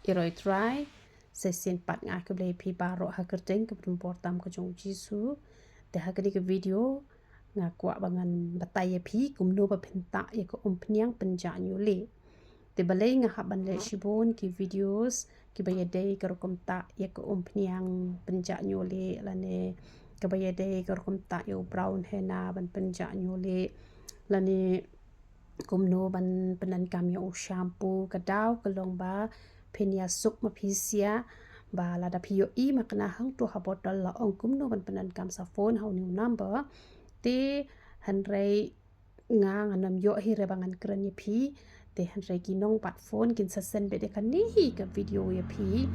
iroi try session pat nga ke ble pi baro ha kerjeng ke pertam ke jong jisu te ha ke video nga kwa bangan bataya pi kumno ba pinta ye ko umpnyang penja nyule te balai nga haban le shibon ki videos ki bayade ke rokom ta ye ko umpnyang penja nyule lane ke bayade ke rokom ta yo brown hena ban penja nyule lane kumno ban penan kam yo shampoo kadaw kalong ba penya suk ma phisia ba la da phio I makna hang to ha bottle la ong kumno ban penan kam sa phone how new number te hanrei nga nganam yo hi re bangan kran ye phi te hanrei ki nong pat phone kin sa sen be de kan ni hi ka video ye phi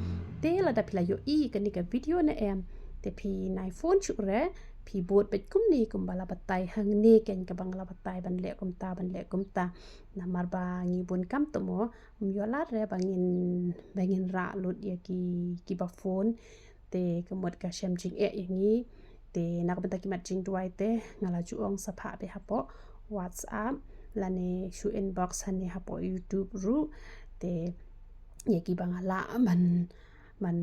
te la da phila yo I kan ni ka video na em te phi nai phone chu re phi bot bet kum ni kum bala batai hang ni ken ka bangla batai ban le kum ta namar ba ngi bun kam to mo yo la re bangin ra lut ye ki ba phone te kemot ka shem jing e yang ni te nak benta ki mat jing duai te ngala ju ong sa pha be hapo WhatsApp lane shu inbox hani hapo YouTube ru te ye ki bangala man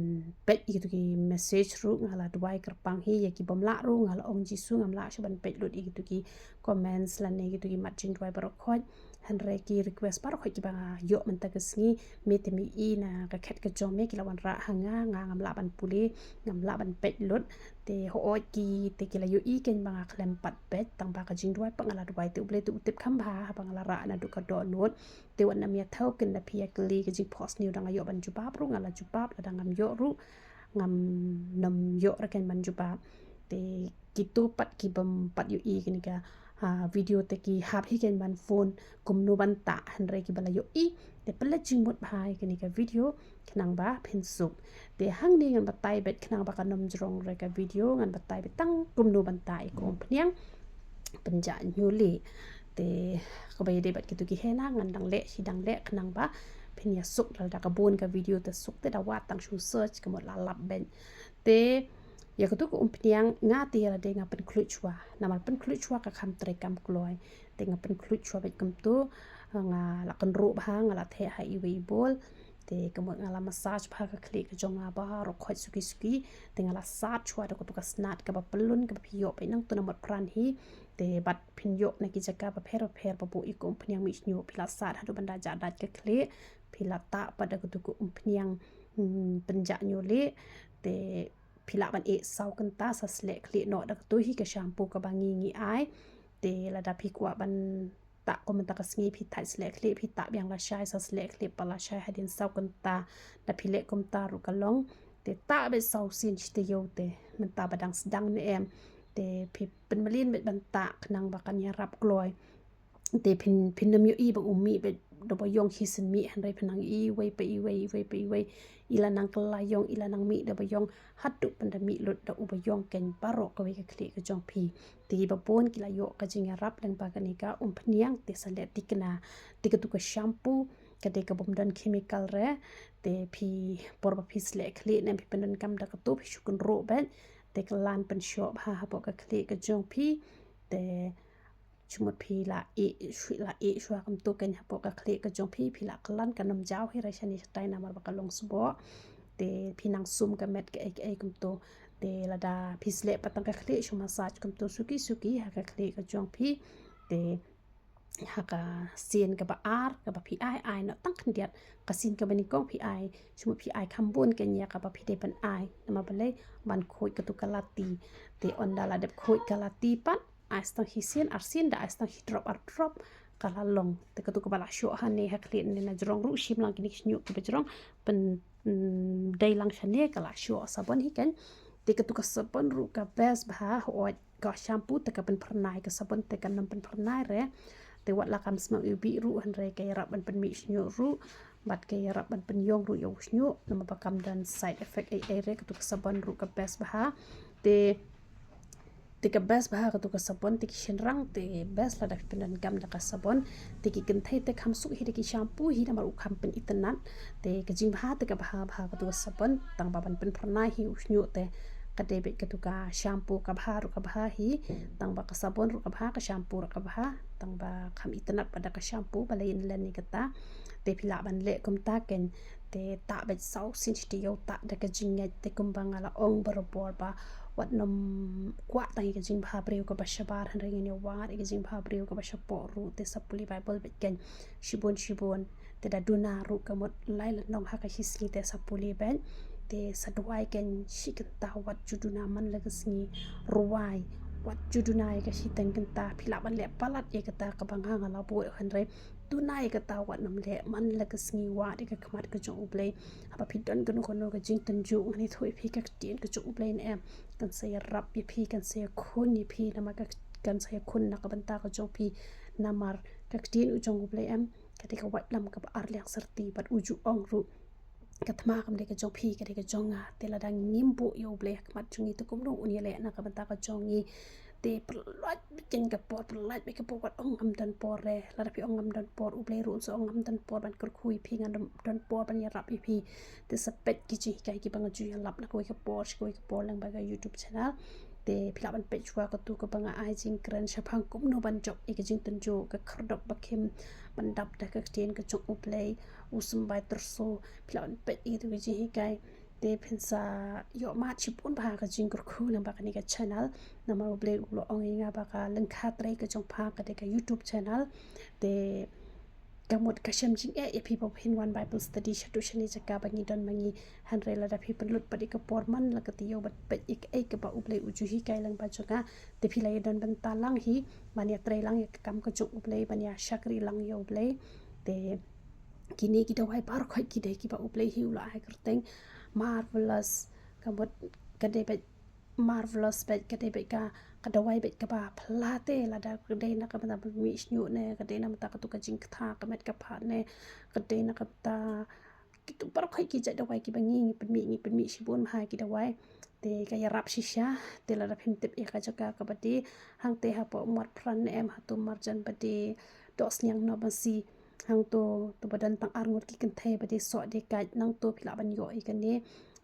pet gitu ki message ru ngala duai kerpang hi ye ki bomla ru ngala ong jisu ngamla shaban pet lut gitu ki comments lane gitu ki mat jing duai barokoj hanrei ki request barokoj ki banga yo mentagesngi metemi I na ka khet ka jome ki lawan ra hanga ngamla ban puli ngamla ban pet lut te ho ki te ki la yo I ken banga klem pat pet tang ba ka jing duai pangala duai te uble tu utip khamba bangala ra na du ka do not te wan na mia thau ken na pia kli ka jing post new danga yo ban jubab ru ngala jubab la dangam yo ru ngam nam yo ra ken ban jubab te kitu pat ki bam pat yo I ken ka video te ki hap hi ken ban phone kum no ban ta hanrei ki bala yo I te pala jing mot bhai ken ka video khnang ba phin sup te hang ni ngan batai bet khnang ba kanom jrong re ka video ngan batai bet tang kum no ban ta I ko phniang penja nyuli te ko bay de bat ki tu ki hena ngan dang le si dang le khnang ba phinya suk dal da ka bon ka video te suk te da wat tang shu search ka mot la lap ben te ya ko tu ko phniang nga ti la de nga pen khluchwa namal pen khluchwa ka kham tre kam kloi te nga pen khluchwa bet kum tu nga la kan ru ba nga la the ha I we bol te kemot ngala massage pha ka klik ka jonga ba ro khoi suki te ngala sat chwa da ko to ka snat ka ba pelun ka phio pe nang to na mot pran hi te bat phin yo na ki jaka ba pher ba bu I ko phniang mi nyu phila sat ha do banda ja dat ka kle phila ta pa da ko to ko phniang penja nyu le te phila ban e sau kan ta sa sle kle no da to hi ka shampoo ka bangi ngi ai te la da phi kwa ban ta ko man ta ka sngi phi thai sle kle phi ta byang la shai sa sle kle pala shai hadin sau kan ta da phi le kom ta ru ka long te ta be sau sin chite yo te man ta badang sedang ne em te phi pen malin bet ban ta khnang ba kan ya rap kloi te phin nam yo I ba ummi be do ba yong hi sin mi han rai phanang I wei pe I wei ila nang kala yong ila nang mi do ba yong hatu panda mi lut da u ba yong ken baro ka we ka khle ka jong phi ti ba pon kila yo ka jinga rap lang ba ka ni ka phniang te sa le tikna ti ka tu ka shampoo ka de ka bom dan chemical re te phi por ba phi sle khle ne phi pandan kam da ka tu phi shukun ro ben te ka lan pen shop ha bo ka khle ka jong phi te chumot phi la e shwa kam to ken hapo ka khle ka jong phi la klan ka nam jaw hi ra shani tai na mar ba ka long subo te phi nang sum ka met ka ai kam to te la da phi sle patang ka khle shu massage kam to suki ha ka khle ka jong phi te ha ka sien ka ba ar ka ba phi ai no tang khan diat ka sin ka bani kong phi ai chum phi ai kham bon ken ya ka ba phi de pan ai ma ba le ban khoi ka tu ka lati te on da la de khoi ka lati pat astang hisien arsin da astang hi drop kala long te ka tu ka bala sho ha ne ha khle ne na jrong ru shim lang kinik nyu ki jrong pen dai lang shane kala sho sabon hi ken te ka tu ka sabon ru ka bes ba ho ka shampoo te ka pen pernai ka sabon te ka nam pen pernai re te wat la kam smang ubi ru han re ka rap ban pen mi nyu ru bat ka rap ban pen yong ru yo nyu nama ba kam dan side effect ai re ka tu ka sabon ru ka bes ba te ka bes bah ka tu ka sabon te ki shin rang te bes la da penan gam da ka sabon te ki kin thai te kham su hi de ki shampoo hi da mar u kham pen itanat te ka jing bah te ka bah ka tu ka sabon tang ba ban pen pranai hi usnyu te kadebet ketuka shampoo kabha ru kabha hi tang ba sabon ru kabha ka shampoo ru kabha tang ba kham itanat pada ka shampoo balain len ni kata te pila ban le kum ta ken te ta bet sau sin ti yo ta da ka jinget te kumbang ala ong berobor ba wat nom kwa tang ka jing bha breu ka ba shabar han ring ni wa ka jing bha breu ka ba shapo ru te sapuli bible bet ken shibon te da duna ru ka mot lai la nong ha ka hisli te sapuli ben te saduai ken shikta wat juduna man la gasni ruai wat juduna ka shitang kenta phila ban le palat e kata ka banga ngala bo han re tunai kata wat nam le man la gasni wa de ka khamat ka jong uble apa phidon gnu kono ka jing tan ju ni thoi phi ka tin ka jong uble ne em kan se rap ye phi kan se khun ni phi na ma ka kan se khun na ka banta ka jong phi namar ka tin u jong uble em ka te ka wat lam ka ar lek serti bat uju ong ru katma kam de ka jong phi ka de ka jonga te la dang nimbu yo ble mat chungi to kum no uni le na ka banta ka jongi te plat bikin ka por plat be ka por wat ong am dan por re la da pi ong am dan por u ble ru so ong am dan por ban kur khui phi ngan dan por ban ya rap phi te sapet ki chi kai ki bang ju ya lap na ko ka por lang ba ga youtube channel te phila ban pe chwa ka tu ka banga ai jing kran shaphang kum no ban jok e ka jing tan jo ka khrdop ba khem ban dap da ka tin ka chok uplay usum bai terso phila ban pe e tu ji kai te phinsa yo ma chipun ba ka jing kur khu lang ba ka ni ka channel nama uplay ulo ong nga ba ka lang kha trai ka chong pha ka de ka youtube channel te kamot kasam jing e people in one bible study shatu shani jaka bangi don mangi hanre la da people lut padi ka porman la ka tiyo bat pe ik e ka ba uplay uju hi kai lang ba joka te philai don ban talang hi mania trai lang ek kam ka chuk uplay bania shakri lang yo uplay te kini kita wai par khoi ki de ki ba uplay hi ula ai kerteng marvelous kamot ka de bet marvelous bet ka de bet ka kadawai bet ka ba plate la da kade na ka ba mi snyu ne kade na mata ka tu ka jing tha ka met ka pha ne kade na ka ta ki tu par khoi ki ja dawai ki bangi ni pen mi shibun ha ki dawai te ka ya rap shisha te la phim tip e ka jaka ka bati hang te ha po mat pran em ha tu marjan bati dos nyang no ba si hang to badan tang arngot ki kan the bati so de ka nang to phila ban yo i kan ne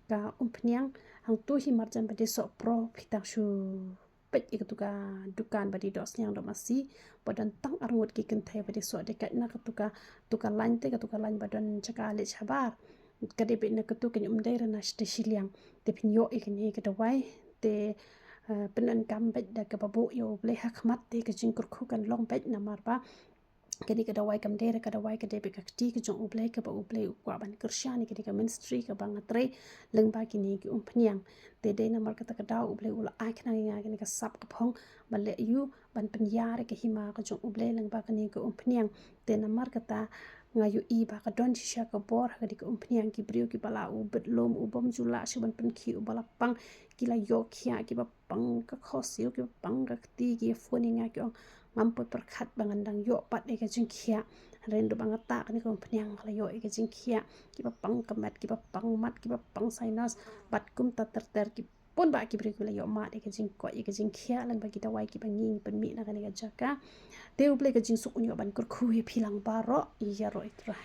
ka phnyang hang to hi marjan bati so pro phita shu pet ikatuka dukan badi dos nyang do masi badan tang arngot ki kan the badi so de ka na katuka tuka lain te katuka lain badan chaka le chabar kade be na katuka nyum dai rana ste shiliang te phinyo ikni ka dawai te penan kam bet da ka babu yo ble hakmat te ka jingkur khu kan long bet na marba kadi ka dawai kam dere ka dawai ka debe ka ti ka jong ublay ka ba ublay kwa ban kersyani kadi ka ministry ka bang atre leng ba kini ki phniang te de na mar ka ta ka daw ublay ula ai khna nga kini ka sap ka phong ba le yu ban pen yare ka hima ka jong ublay leng ba kini ka phniang te na mar ka ta nga yu i ba ka don shisha ka bor ka di ka phniang ki brio ki bala u bet lom u bom jula shi ban pen ki u bala pang ki la yo khia ki ba pang ka khosil ki pang ka ti ki phoni nga ki mampu perkhat bangandang yo pat e ka jingkhia rendo bangata kan ko phnyang la yo e ka jingkhia ki ba pang kamat ki ba pang mat ki ba pang sinus bat kum ta ter ki pon ba ki bri la yo ma e ka jing ko e ka jingkhia lang ba ki ta wai ki ba ngi pen mi na ka ni ka jaka te uple ka jing su unyo ban kur khu he philang ba ro ya ro itra